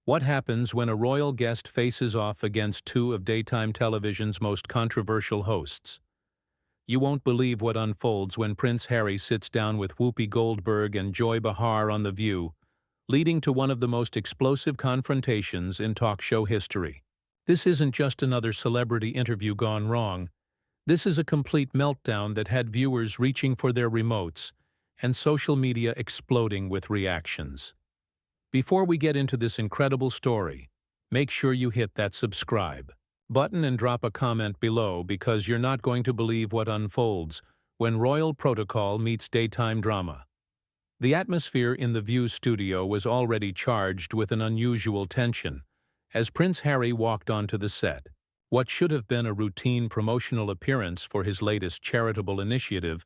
What happens when a royal guest faces off against two of daytime television's most controversial hosts? You won't believe what unfolds when Prince Harry sits down with Whoopi Goldberg and Joy Behar on The View, leading to one of the most explosive confrontations in talk show history. This isn't just another celebrity interview gone wrong. This is a complete meltdown that had viewers reaching for their remotes and social media exploding with reactions. Before we get into this incredible story, make sure you hit that subscribe button and drop a comment below, because you're not going to believe what unfolds when royal protocol meets daytime drama. The atmosphere in the View studio was already charged with an unusual tension as Prince Harry walked onto the set. What should have been a routine promotional appearance for his latest charitable initiative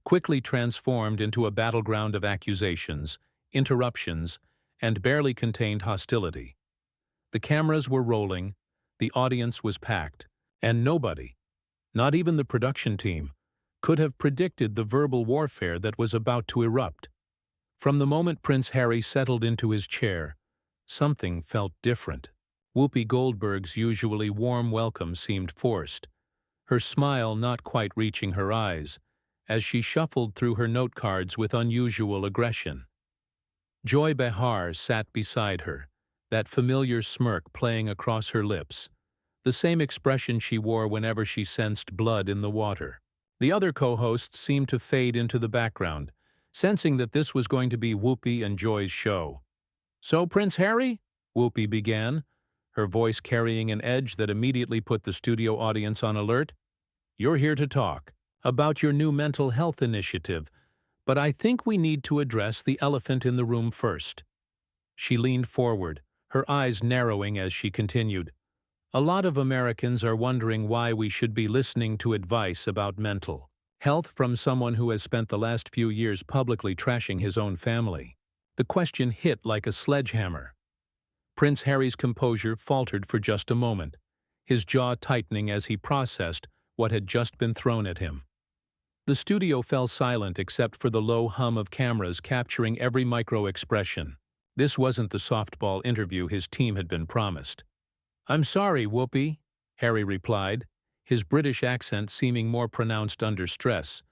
quickly transformed into a battleground of accusations, interruptions, and barely contained hostility. The cameras were rolling, the audience was packed, and nobody, not even the production team, could have predicted the verbal warfare that was about to erupt. From the moment Prince Harry settled into his chair, something felt different. Whoopi Goldberg's usually warm welcome seemed forced, her smile not quite reaching her eyes, as she shuffled through her note cards with unusual aggression. Joy Behar sat beside her, that familiar smirk playing across her lips, the same expression she wore whenever she sensed blood in the water. The other co-hosts seemed to fade into the background, sensing that this was going to be Whoopi and Joy's show. "So, Prince Harry?" Whoopi began, her voice carrying an edge that immediately put the studio audience on alert. "You're here to talk about your new mental health initiative, but I think we need to address the elephant in the room first." She leaned forward, her eyes narrowing as she continued. "A lot of Americans are wondering why we should be listening to advice about mental health from someone who has spent the last few years publicly trashing his own family." The question hit like a sledgehammer. Prince Harry's composure faltered for just a moment, his jaw tightening as he processed what had just been thrown at him. The studio fell silent except for the low hum of cameras capturing every micro-expression. This wasn't the softball interview his team had been promised. "I'm sorry, Whoopi," Harry replied, his British accent seeming more pronounced under stress,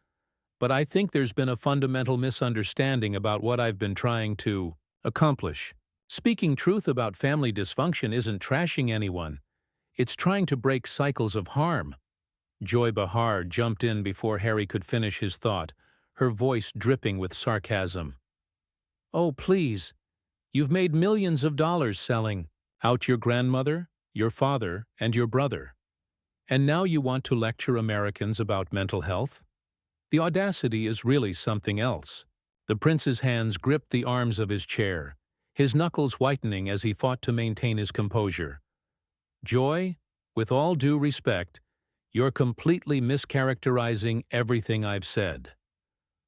"but I think there's been a fundamental misunderstanding about what I've been trying to accomplish. Speaking truth about family dysfunction isn't trashing anyone. It's trying to break cycles of harm." Joy Behar jumped in before Harry could finish his thought, her voice dripping with sarcasm. "Oh, please. You've made millions of dollars selling out your grandmother, your father, and your brother. And now you want to lecture Americans about mental health? The audacity is really something else." The prince's hands gripped the arms of his chair, his knuckles whitening as he fought to maintain his composure. "Joy, with all due respect, you're completely mischaracterizing everything I've said.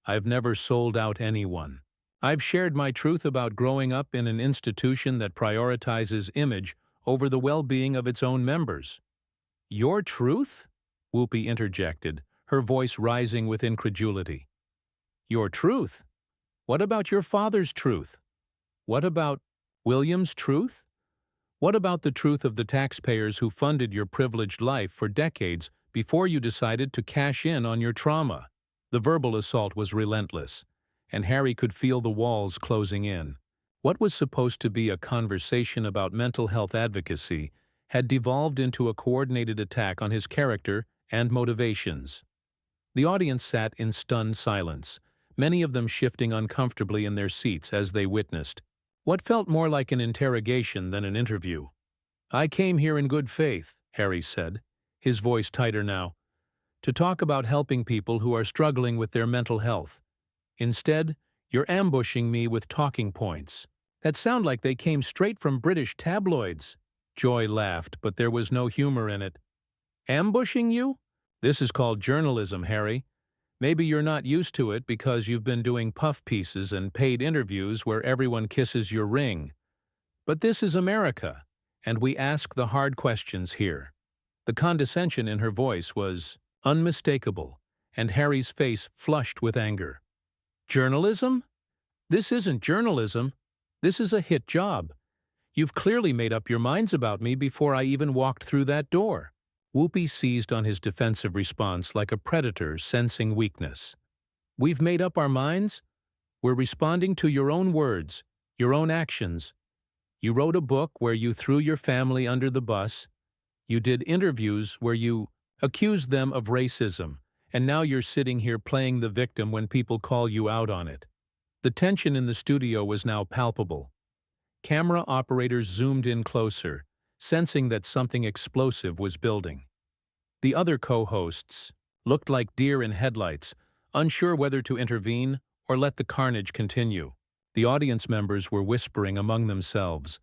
I've never sold out anyone. I've shared my truth about growing up in an institution that prioritizes image over the well-being of its own members." "Your truth?" Whoopi interjected, her voice rising with incredulity. "Your truth? What about your father's truth? What about William's truth? What about the truth of the taxpayers who funded your privileged life for decades before you decided to cash in on your trauma?" The verbal assault was relentless, and Harry could feel the walls closing in. What was supposed to be a conversation about mental health advocacy had devolved into a coordinated attack on his character and motivations. The audience sat in stunned silence, many of them shifting uncomfortably in their seats as they witnessed what felt more like an interrogation than an interview. "I came here in good faith," Harry said, his voice tighter now, "to talk about helping people who are struggling with their mental health. Instead, you're ambushing me with talking points that sound like they came straight from British tabloids." Joy laughed, but there was no humor in it. "Ambushing you? This is called journalism, Harry. Maybe you're not used to it because you've been doing puff pieces and paid interviews where everyone kisses your ring. But this is America, and we ask the hard questions here." The condescension in her voice was unmistakable, and Harry's face flushed with anger. "Journalism? This isn't journalism. This is a hit job. You've clearly made up your minds about me before I even walked through that door." Whoopi seized on his defensive response like a predator sensing weakness. "We've made up our minds? We're responding to your own words, your own actions. You wrote a book where you threw your family under the bus. You did interviews where you accused them of racism, and now you're sitting here playing the victim when people call you out on it." The tension in the studio was now palpable. Camera operators zoomed in closer, sensing that something explosive was building. The other co-hosts looked like deer in headlights, unsure whether to intervene or let the carnage continue. The audience members were whispering among themselves,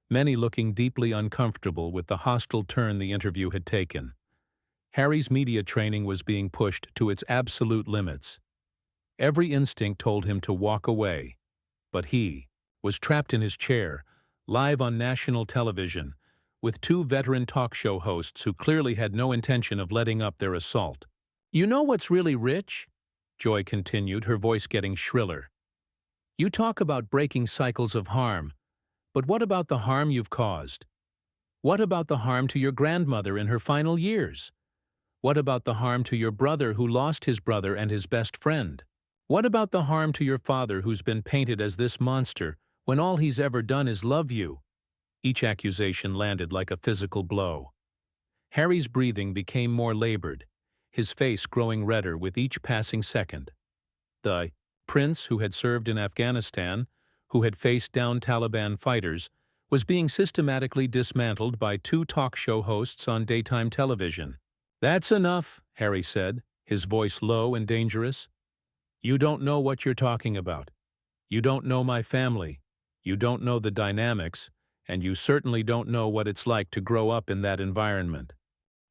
many looking deeply uncomfortable with the hostile turn the interview had taken. Harry's media training was being pushed to its absolute limits. Every instinct told him to walk away, but he was trapped in his chair, live on national television, with two veteran talk show hosts who clearly had no intention of letting up their assault. "You know what's really rich?" Joy continued, her voice getting shriller. "You talk about breaking cycles of harm, but what about the harm you've caused? What about the harm to your grandmother in her final years? What about the harm to your brother who lost his brother and his best friend? What about the harm to your father who's been painted as this monster when all he's ever done is love you?" Each accusation landed like a physical blow. Harry's breathing became more labored, his face growing redder with each passing second. The prince who had served in Afghanistan, who had faced down Taliban fighters, was being systematically dismantled by two talk show hosts on daytime television. "That's enough," Harry said, his voice low and dangerous. "You don't know what you're talking about. You don't know my family. You don't know the dynamics, and you certainly don't know what it's like to grow up in that environment."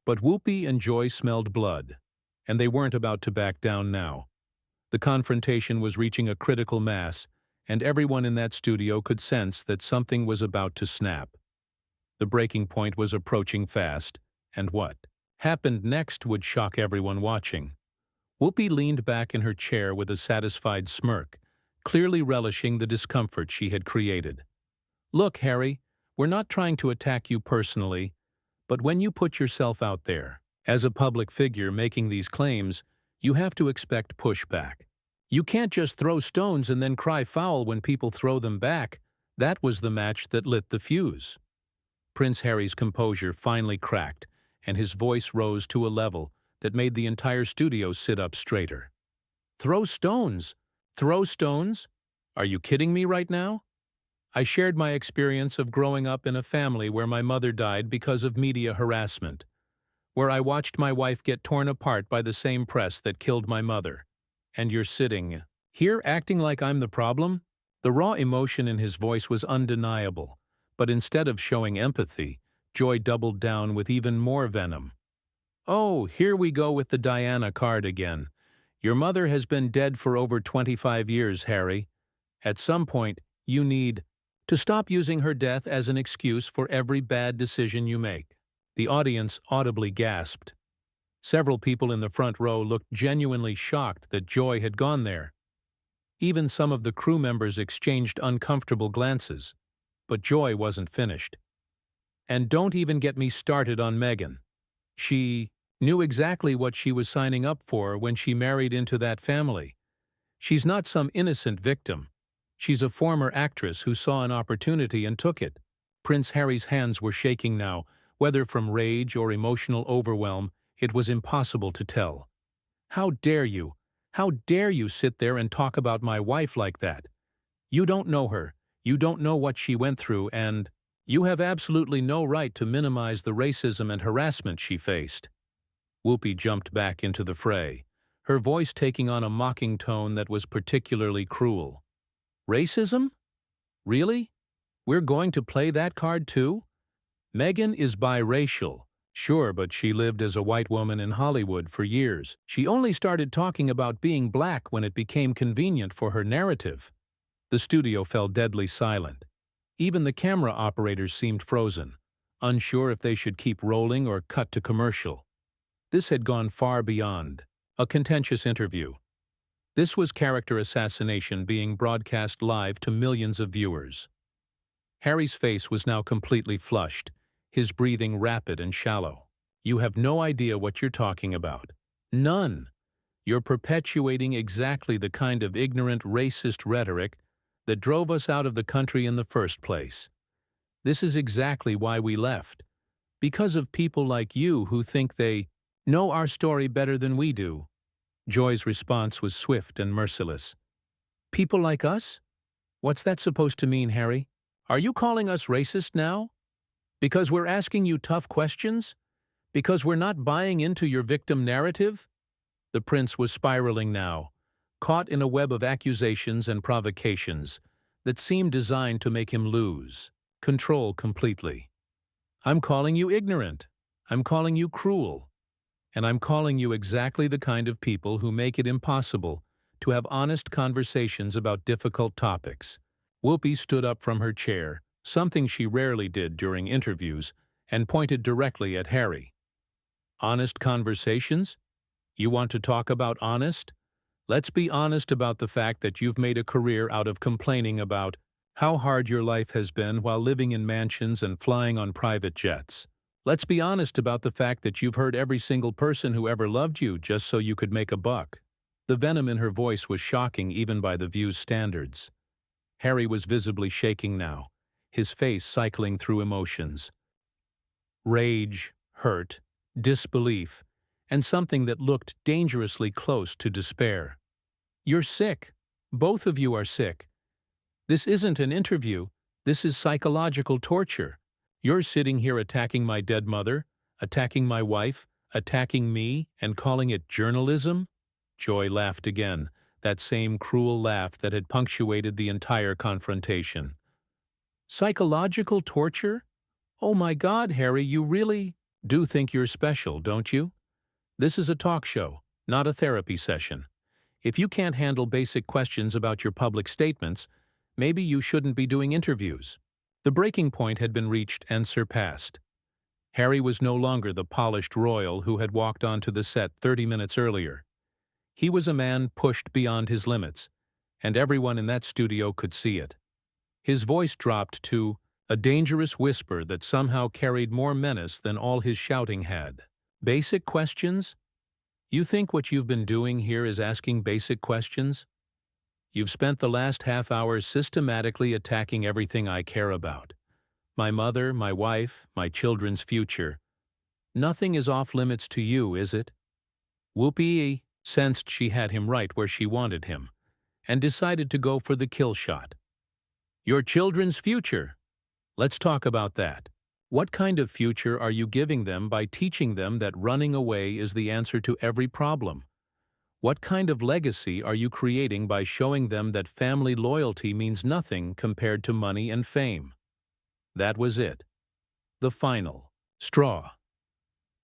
But Whoopi and Joy smelled blood, and they weren't about to back down now. The confrontation was reaching a critical mass, and everyone in that studio could sense that something was about to snap. The breaking point was approaching fast, and what happened next would shock everyone watching. Whoopi leaned back in her chair with a satisfied smirk, clearly relishing the discomfort she had created. "Look, Harry, we're not trying to attack you personally, but when you put yourself out there, as a public figure making these claims, you have to expect pushback. You can't just throw stones and then cry foul when people throw them back. That was the match that lit the fuse." Prince Harry's composure finally cracked, and his voice rose to a level that made the entire studio sit up straighter. "Throw stones? Throw stones? Are you kidding me right now? I shared my experience of growing up in a family where my mother died because of media harassment, where I watched my wife get torn apart by the same press that killed my mother. And you're sitting here acting like I'm the problem?" The raw emotion in his voice was undeniable, but instead of showing empathy, Joy doubled down with even more venom. "Oh, here we go with the Diana card again. Your mother has been dead for over 25 years, Harry. At some point, you need to stop using her death as an excuse for every bad decision you make." The audience audibly gasped. Several people in the front row looked genuinely shocked that Joy had gone there. Even some of the crew members exchanged uncomfortable glances. But Joy wasn't finished. "And don't even get me started on Meghan. She knew exactly what she was signing up for when she married into that family. She's not some innocent victim. She's a former actress who saw an opportunity and took it." Prince Harry's hands were shaking now, whether from rage or emotional overwhelm. It was impossible to tell. "How dare you? How dare you sit there and talk about my wife like that? You don't know her, you don't know what she went through, and you have absolutely no right to minimize the racism and harassment she faced." Whoopi jumped back into the fray, her voice taking on a mocking tone that was particularly cruel. "Racism? Really? We're going to play that card too? Meghan is biracial. Sure, but she lived as a white woman in Hollywood for years. She only started talking about being black when it became convenient for her narrative." The studio fell deadly silent. Even the camera operators seemed frozen, unsure if they should keep rolling or cut to commercial. This had gone far beyond a contentious interview. This was character assassination being broadcast live to millions of viewers. Harry's face was now completely flushed, his breathing rapid and shallow. You have no idea what you're talking about. None. You're perpetuating exactly the kind of ignorant, racist rhetoric that drove us out of the country in the first place. This is exactly why we left. Because of people like you who think they know our story better than we do. Joy's response was swift and merciless. People like us? What's that supposed to mean, Harry? Are you calling us racist now? Because we're asking you tough questions? Because we're not buying into your victim narrative? The prince was spiraling now, caught in a web of accusations and provocations that seemed designed to make him lose control completely. I'm calling you ignorant. I'm calling you cruel. And I'm calling you exactly the kind of people who make it impossible to have honest conversations about difficult topics. Whoopi stood up from her chair, something she rarely did during interviews, and pointed directly at Harry. Honest conversations? You want to talk about honest? Let's be honest about the fact that you've made a career out of complaining about how hard your life has been while living in mansions and flying on private jets. Let's be honest about the fact that you've hurt every single person who ever loved you just so you could make a buck. The venom in her voice was shocking even by the View's standards. Harry was visibly shaking now, his face cycling through emotions. Rage, hurt, disbelief, and something that looked dangerously close to despair. You're sick. Both of you are sick. This isn't an interview. This is psychological torture. You're sitting here attacking my dead mother, attacking my wife, attacking me, and calling it journalism? Joy laughed again, that same cruel laugh that had punctuated the entire confrontation. Psychological torture? Oh my God, Harry, you really do think you're special, don't you? This is a talk show, not a therapy session. If you can't handle basic questions about your public statements, maybe you shouldn't be doing interviews. The breaking point had been reached and surpassed. Harry was no longer the polished royal who had walked onto the set 30 minutes earlier. He was a man pushed beyond his limits, and everyone in that studio could see it. His voice dropped to a dangerous whisper that somehow carried more menace than all his shouting had. Basic questions? You think what you've been doing here is asking basic questions? You've spent the last half hour systematically attacking everything I care about. My mother, my wife, my children's future. Nothing is off limits to you, is it? Whoopi sensed she had him right where she wanted him, and decided to go for the kill shot. Your children's future. Let's talk about that. What kind of future are you giving them by teaching them that running away is the answer to every problem? What kind of legacy are you creating by showing them that family loyalty means nothing compared to money and fame? That was it. The final straw.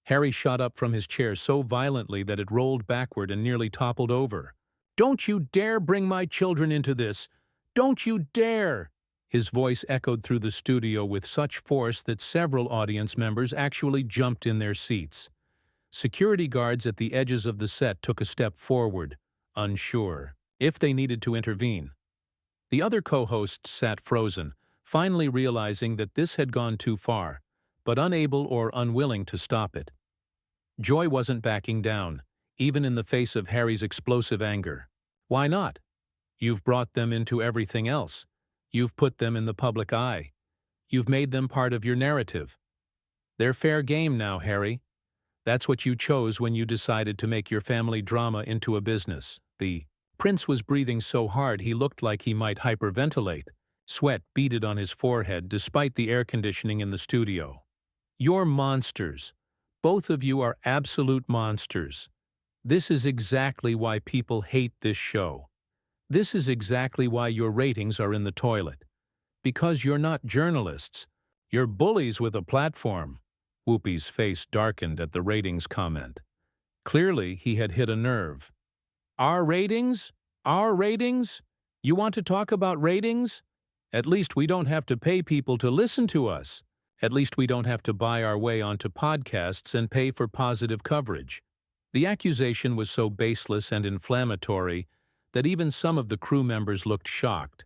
Harry shot up from his chair so violently that it rolled backward and nearly toppled over. Don't you dare bring my children into this! Don't you dare! His voice echoed through the studio with such force that several audience members actually jumped in their seats. Security guards at the edges of the set took a step forward, unsure if they needed to intervene. The other co-hosts sat frozen, finally realizing that this had gone too far, but unable or unwilling to stop it. Joy wasn't backing down, even in the face of Harry's explosive anger. Why not? You've brought them into everything else. You've put them in the public eye. You've made them part of your narrative. They're fair game now, Harry. That's what you chose when you decided to make your family drama into a business. The prince was breathing so hard he looked like he might hyperventilate. Sweat beaded on his forehead despite the air conditioning in the studio. You're monsters. Both of you are absolute monsters. This is exactly why people hate this show. This is exactly why your ratings are in the toilet. Because you're not journalists. You're bullies with a platform. Whoopi's face darkened at the ratings comment. Clearly, he had hit a nerve. Our ratings? Our ratings? You want to talk about ratings? At least we don't have to pay people to listen to us. At least we don't have to buy our way onto podcasts and pay for positive coverage. The accusation was so baseless and inflammatory that even some of the crew members looked shocked.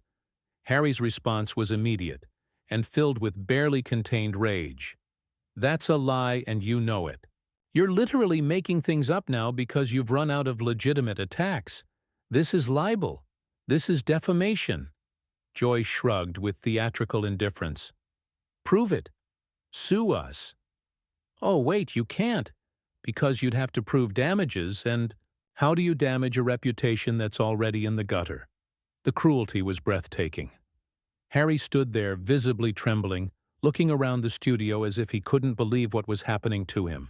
Harry's response was immediate, and filled with barely contained rage. That's a lie and you know it. You're literally making things up now because you've run out of legitimate attacks. This is libel. This is defamation. Joy shrugged with theatrical indifference. Prove it. Sue us. Oh, wait, you can't. Because you'd have to prove damages, and how do you damage a reputation that's already in the gutter? The cruelty was breathtaking. Harry stood there, visibly trembling, looking around the studio as if he couldn't believe what was happening to him.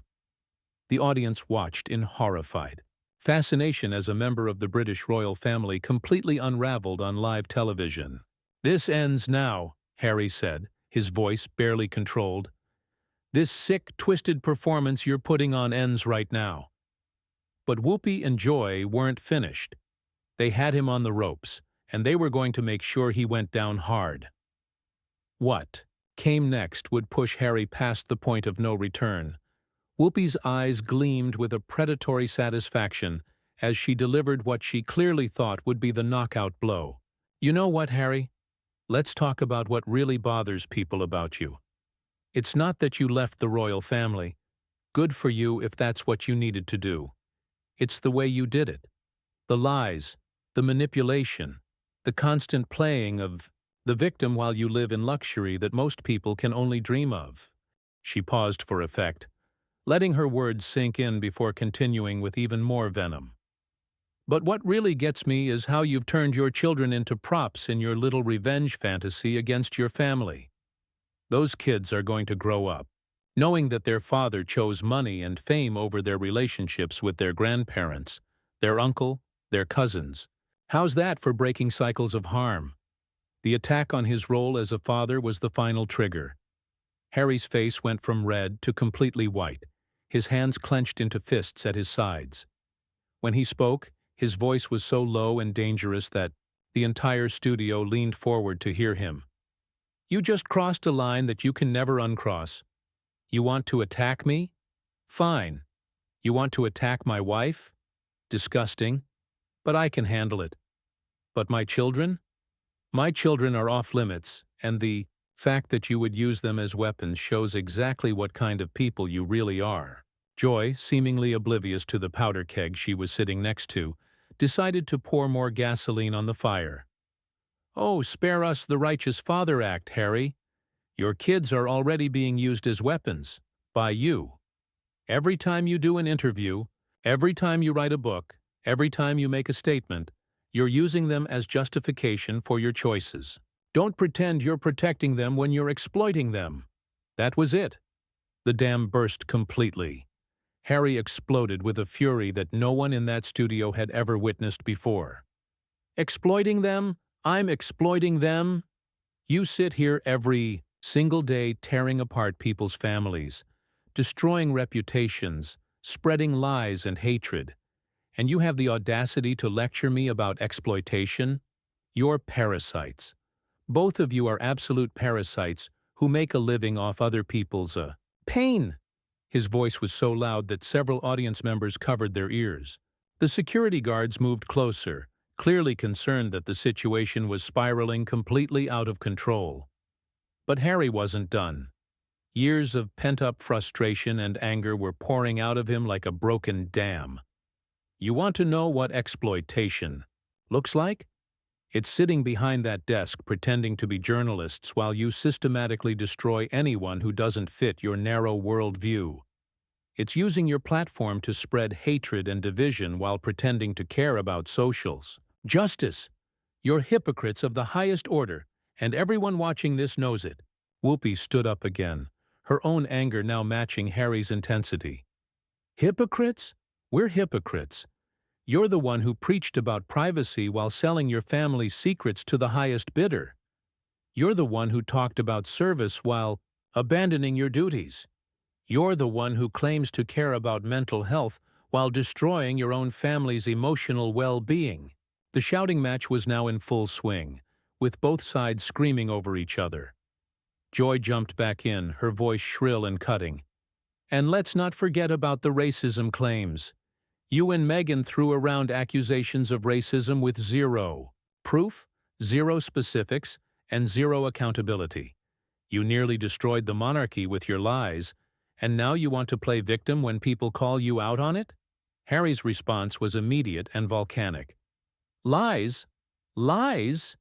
The audience watched in horrified fascination as a member of the British royal family completely unraveled on live television. "This ends now," Harry said, his voice barely controlled. "This sick, twisted performance you're putting on ends right now." But Whoopi and Joy weren't finished. They had him on the ropes, and they were going to make sure he went down hard. What came next would push Harry past the point of no return. Whoopi's eyes gleamed with a predatory satisfaction as she delivered what she clearly thought would be the knockout blow. "You know what, Harry? Let's talk about what really bothers people about you. It's not that you left the royal family. Good for you if that's what you needed to do. It's the way you did it. The lies, the manipulation, the constant playing of the victim while you live in luxury that most people can only dream of." She paused for effect, letting her words sink in before continuing with even more venom. "But what really gets me is how you've turned your children into props in your little revenge fantasy against your family. Those kids are going to grow up, knowing that their father chose money and fame over their relationships with their grandparents, their uncle, their cousins. How's that for breaking cycles of harm?" The attack on his role as a father was the final trigger. Harry's face went from red to completely white, his hands clenched into fists at his sides. When he spoke, his voice was so low and dangerous that the entire studio leaned forward to hear him. "You just crossed a line that you can never uncross. You want to attack me? Fine. You want to attack my wife? Disgusting. But I can handle it. But my children? My children are off limits, and the fact that you would use them as weapons shows exactly what kind of people you really are." Joy, seemingly oblivious to the powder keg she was sitting next to, decided to pour more gasoline on the fire. "Oh, spare us the righteous father act, Harry. Your kids are already being used as weapons. By you. Every time you do an interview, every time you write a book, every time you make a statement, you're using them as justification for your choices. Don't pretend you're protecting them when you're exploiting them." That was it. The dam burst completely. Harry exploded with a fury that no one in that studio had ever witnessed before. "Exploiting them? I'm exploiting them? You sit here every single day tearing apart people's families, destroying reputations, spreading lies and hatred, and you have the audacity to lecture me about exploitation? You're parasites. Both of you are absolute parasites who make a living off other people's pain." His voice was so loud that several audience members covered their ears. The security guards moved closer, clearly concerned that the situation was spiraling completely out of control. But Harry wasn't done. Years of pent-up frustration and anger were pouring out of him like a broken dam. "You want to know what exploitation looks like? It's sitting behind that desk pretending to be journalists while you systematically destroy anyone who doesn't fit your narrow worldview. It's using your platform to spread hatred and division while pretending to care about socials. Justice. You're hypocrites of the highest order, and everyone watching this knows it." Whoopi stood up again, her own anger now matching Harry's intensity. "Hypocrites? We're hypocrites. You're the one who preached about privacy while selling your family's secrets to the highest bidder. You're the one who talked about service while abandoning your duties. You're the one who claims to care about mental health while destroying your own family's emotional well-being." The shouting match was now in full swing, with both sides screaming over each other. Joy jumped back in, her voice shrill and cutting. "And let's not forget about the racism claims. You and Meghan threw around accusations of racism with zero proof, zero specifics, and zero accountability. You nearly destroyed the monarchy with your lies, and now you want to play victim when people call you out on it? Harry's response was immediate and volcanic. Lies? Lies?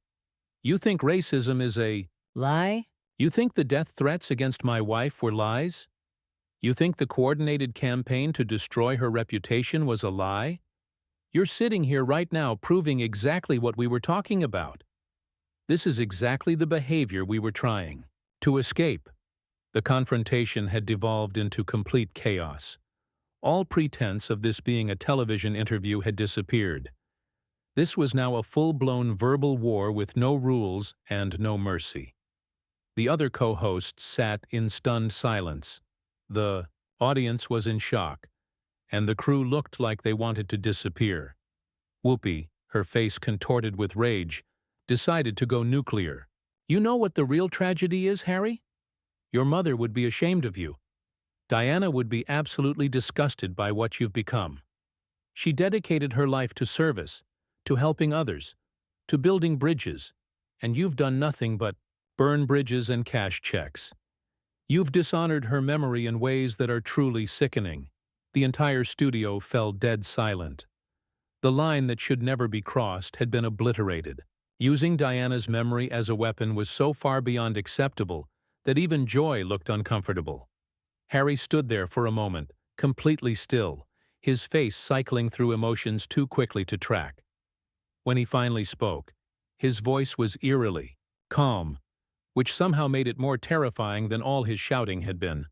You think racism is a Lie? You think the death threats against my wife were lies? You think the coordinated campaign to destroy her reputation was a lie? You're sitting here right now proving exactly what we were talking about. This is exactly the behavior we were trying to escape. The confrontation had devolved into complete chaos. All pretense of this being a television interview had disappeared. This was now a full-blown verbal war with no rules and no mercy. The other co-hosts sat in stunned silence. The audience was in shock, and the crew looked like they wanted to disappear. Whoopi, her face contorted with rage, decided to go nuclear. You know what the real tragedy is, Harry? Your mother would be ashamed of you. Diana would be absolutely disgusted by what you've become. She dedicated her life to service, to helping others, to building bridges, and you've done nothing but burn bridges and cash checks. You've dishonored her memory in ways that are truly sickening. The entire studio fell dead silent. The line that should never be crossed had been obliterated. Using Diana's memory as a weapon was so far beyond acceptable that even Joy looked uncomfortable. Harry stood there for a moment, completely still, his face cycling through emotions too quickly to track. When he finally spoke, his voice was eerily calm, which somehow made it more terrifying than all his shouting had been.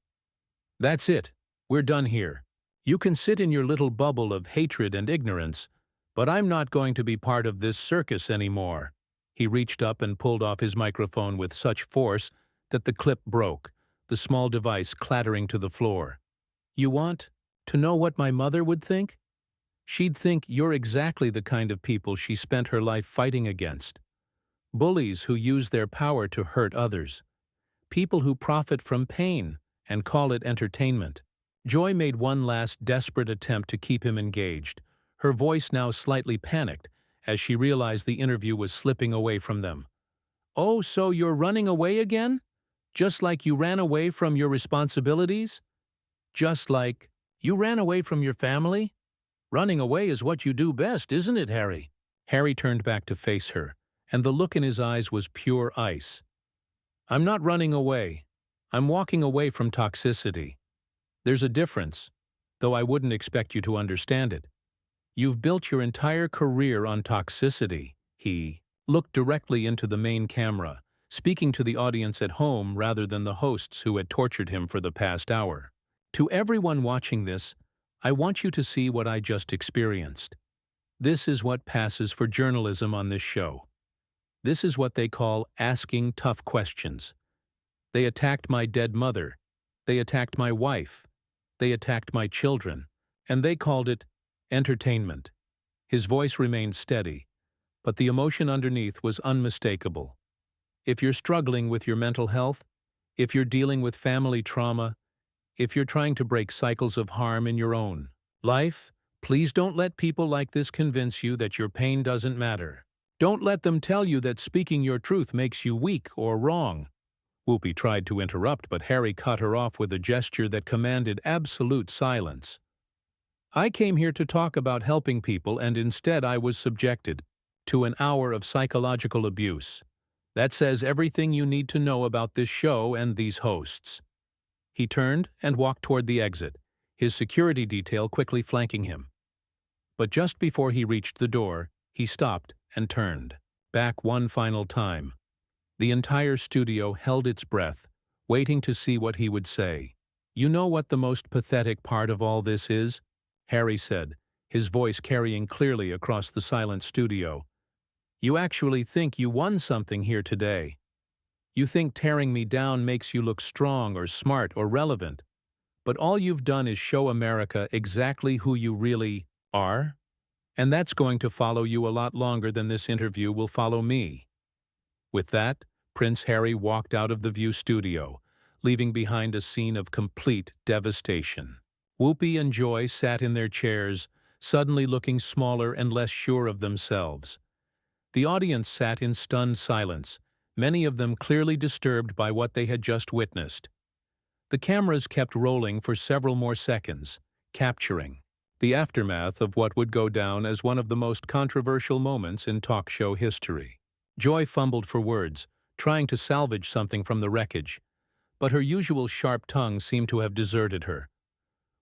That's it. We're done here. You can sit in your little bubble of hatred and ignorance, but I'm not going to be part of this circus anymore. He reached up and pulled off his microphone with such force that the clip broke, the small device clattering to the floor. You want to know what my mother would think? She'd think you're exactly the kind of people she spent her life fighting against. Bullies who use their power to hurt others. People who profit from pain and call it entertainment. Joy made one last desperate attempt to keep him engaged, her voice now slightly panicked as she realized the interview was slipping away from them. Oh, so you're running away again? Just like you ran away from your responsibilities? Just like you ran away from your family? Running away is what you do best, isn't it, Harry? Harry turned back to face her, and the look in his eyes was pure ice. I'm not running away. I'm walking away from toxicity. There's a difference, though I wouldn't expect you to understand it. You've built your entire career on toxicity. He looked directly into the main camera, speaking to the audience at home rather than the hosts who had tortured him for the past hour. To everyone watching this, I want you to see what I just experienced. This is what passes for journalism on this show. This is what they call asking tough questions. They attacked my dead mother. They attacked my wife. They attacked my children. And they called it entertainment. His voice remained steady, but the emotion underneath was unmistakable. If you're struggling with your mental health, if you're dealing with family trauma, if you're trying to break cycles of harm in your own life, please don't let people like this convince you that your pain doesn't matter. Don't let them tell you that speaking your truth makes you weak or wrong. Whoopi tried to interrupt, but Harry cut her off with a gesture that commanded absolute silence. I came here to talk about helping people, and instead I was subjected to an hour of psychological abuse. That says everything you need to know about this show and these hosts. He turned and walked toward the exit, his security detail quickly flanking him. But just before he reached the door, he stopped and turned back one final time. The entire studio held its breath, waiting to see what he would say. You know what the most pathetic part of all this is? Harry said, his voice carrying clearly across the silent studio. You actually think you won something here today. You think tearing me down makes you look strong or smart or relevant. But all you've done is show America exactly who you really are. And that's going to follow you a lot longer than this interview will follow me. With that, Prince Harry walked out of the View studio, leaving behind a scene of complete devastation. Whoopi and Joy sat in their chairs, suddenly looking smaller and less sure of themselves. The audience sat in stunned silence, many of them clearly disturbed by what they had just witnessed. The cameras kept rolling for several more seconds, capturing the aftermath of what would go down as one of the most controversial moments in talk show history. Joy fumbled for words, trying to salvage something from the wreckage, but her usual sharp tongue seemed to have deserted her.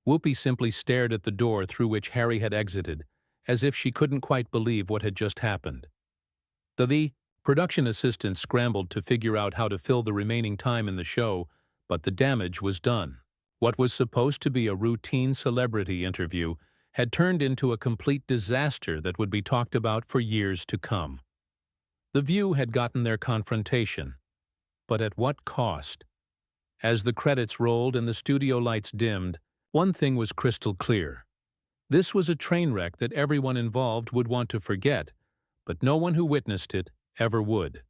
Whoopi simply stared at the door through which Harry had exited, as if she couldn't quite believe what had just happened. The production assistant scrambled to figure out how to fill the remaining time in the show, but the damage was done. What was supposed to be a routine celebrity interview had turned into a complete disaster that would be talked about for years to come. The View had gotten their confrontation, but at what cost? As the credits rolled and the studio lights dimmed, one thing was crystal clear. This was a train wreck that everyone involved would want to forget, but no one who witnessed it ever would.